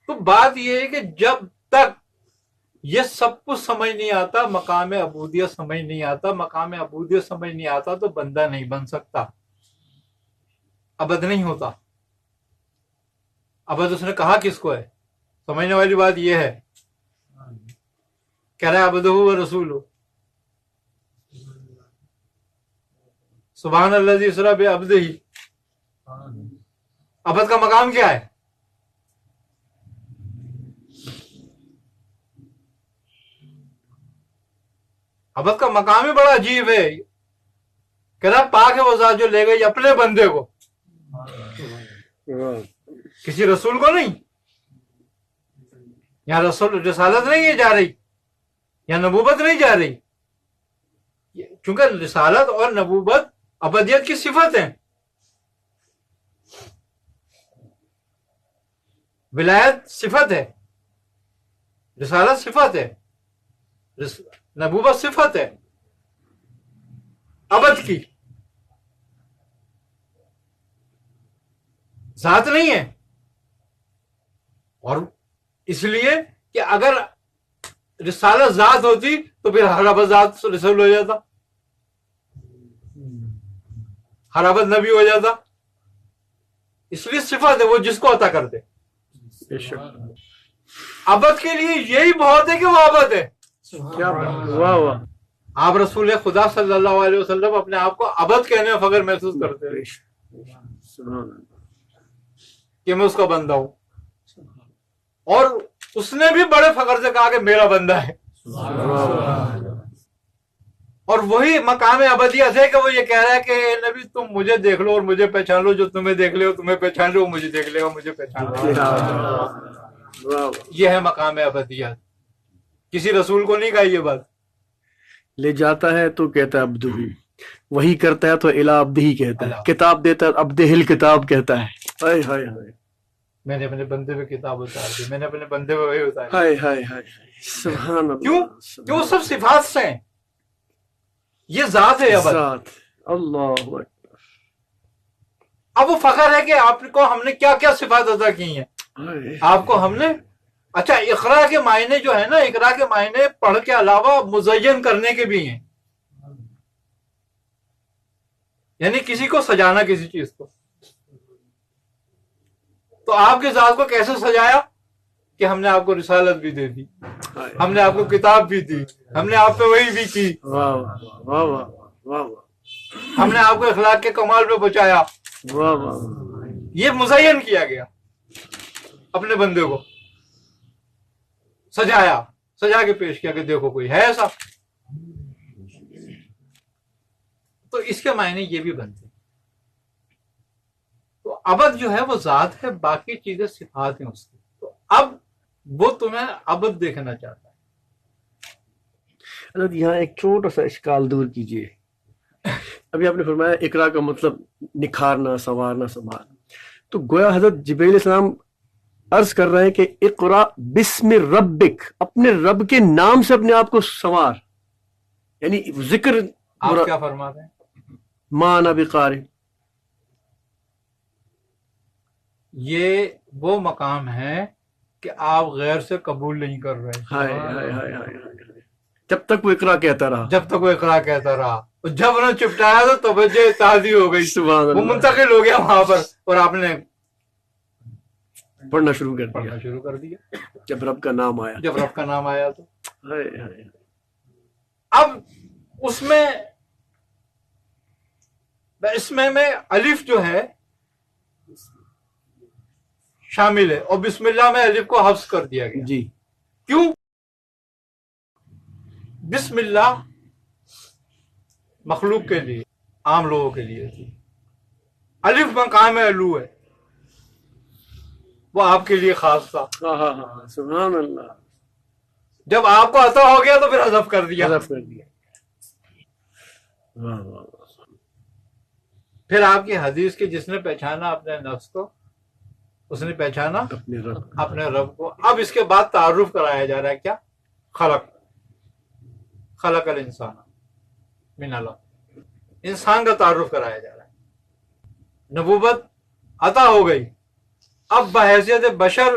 تو بات یہ ہے کہ جب تک یہ سب کچھ سمجھ نہیں آتا، مقام عبودیت سمجھ نہیں آتا، مقام عبودیت سمجھ نہیں آتا تو بندہ نہیں بن سکتا، عبد نہیں ہوتا۔ عبد اس نے کہا کس کو ہے؟ سمجھنے والی بات یہ ہے، کہہ رہا ہے عبدہ و رسول، سبحان الذی اسریٰ بعبدہ۔ عبد کا مقام کیا ہے؟ عبد کا مقام ہی بڑا عجیب ہے، کہہ رہا پاک ہے وہ ذات جو لے گئی اپنے بندے کو، کسی رسول کو نہیں۔ یہاں رسالت نہیں ہے جا رہی، یہاں نبوت نہیں جا رہی، چونکہ رسالت اور نبوت ابدیت کی صفت ہیں، ولایت صفت ہے، رسالت صفت ہے، نبوت صفت ہے ابد کی، ذات نہیں ہے۔ اور اس لیے کہ اگر رسالت ذات ہوتی تو پھر ہر عبد ذات رسول ہو جاتا، ہر عبد نبی ہو جاتا، اس لیے صفت ہے، وہ جس کو عطا کرتے۔ عبد کے لیے یہی بہت ہے کہ وہ عبد ہے۔ آپ رسول خدا صلی اللہ علیہ وسلم اپنے آپ کو عبد کہنے میں فخر محسوس کرتے ہیں کہ میں اس کا بندہ ہوں، اور اس نے بھی بڑے فخر سے کہا کہ میرا بندہ ہے، اور وہی مقام ابدیت ہے کہ وہ یہ کہہ رہا ہے کہ اے نبی تم مجھے دیکھ لو اور مجھے پہچان لو، جو تمہیں دیکھ لے تمہیں پہچان لو، مجھے دیکھ لے گا مجھے پہچان لو۔ یہ ہے مقام ابدیت، کسی رسول کو نہیں کہا یہ بات۔ لے جاتا ہے تو کہتا ہے عبدہ، وہی کرتا ہے تو الا عبدہ ہی کہتا ہے، کتاب دیتا ہے عبدہ الکتاب کہتا ہے۔ ہائے ہائے ہائے، میں نے اپنے بندے پہ کتاب اتار دی، میں نے اپنے بندے پہ وہی اتار دی۔ ہائے ہائے ہائے، سبحان اللہ۔ کیوں؟ کیوں؟ سب صفات سے ہیں، یہ ذات ہے ابد۔ ذات، اللہ اکبر۔ اب وہ فخر ہے کہ آپ کو ہم نے کیا کیا صفات عطا کی ہیں، آپ کو ہم نے۔ اچھا، اقرا کے معنی جو ہے نا، اقرا کے معنی پڑھ کے علاوہ مزین کرنے کے بھی ہیں، یعنی کسی کو سجانا کسی چیز کو۔ تو آپ کی ذات کو کیسے سجایا کہ ہم نے آپ کو رسالت بھی دے دی، ہم نے آپ کو کتاب بھی دی، ہم نے آپ پہ وحی بھی کی، واہ واہ واہ واہ، ہم نے آپ کو اخلاق کے کمال پہ پہنچایا، واہ واہ، یہ مزین کیا گیا، اپنے بندے کو سجایا، سجا کے پیش کیا کہ دیکھو کوئی ہے ایسا۔ تو اس کے معنی یہ بھی بنتے ہیں۔ تو عبد جو ہے وہ ذات ہے، باقی چیزیں صفات ہیں اس کی۔ تو اب وہ تمہیں عبد دیکھنا چاہتا ہے۔ حضرت یہاں ایک چھوٹا سا اشکال دور کیجیے۔ ابھی آپ نے فرمایا اقرا کا مطلب نکھارنا، سنوارنا، سنبھالنا، تو گویا حضرت جبرائیل علیہ السلام عرض کر رہے ہیں کہ اقرا بسم ربک، اپنے رب کے نام سے اپنے آپ کو سنوار، یعنی ذکر۔ آپ کیا فرماتے ہیں؟ ما انا بقارئ، یہ وہ مقام ہے کہ آپ غیر سے قبول نہیں کر رہے، ہائے ہائے ہائے ہائے، جب تک وہ اقرا کہتا رہا، جب تک وہ اقرا کہتا رہا، اور جب انہوں نے چپٹایا تو توجہ تازی ہو گئی، سبحان وہ اللہ، منتقل ہو گیا وہاں پر، اور آپ نے پڑھنا شروع کر پڑھنا دیا شروع کر دیا جب رب کا نام آیا۔ جب رب کا نام آیا تو۔ ہائے ہائے، اب اس میں الف جو ہے شامل ہے، اور بسم اللہ میں الف کو حذف کر دیا گیا۔ جی، کیوں؟ بسم اللہ مخلوق کے لیے، عام لوگوں کے لیے تھی، الف مقام علو ہے، وہ آپ کے لیے خاص تھا۔ ہاں ہاں ہاں، سبحان اللہ، جب آپ کو عطا ہو گیا تو پھر حذف کر دیا۔ حذف کر دیا۔ واہ واہ واہ، پھر آپ کی حدیث کی جس نے پہچانا اپنے نفس کو، اس نے پہچانا اپنے رب، اپنے رب کو۔ اب اس کے بعد تعارف کرایا جا رہا ہے، کیا؟ خلق الانسان من علق، انسان کا تعارف کرایا جا رہا ہے۔ نبوت عطا ہو گئی، اب بحیثیت بشر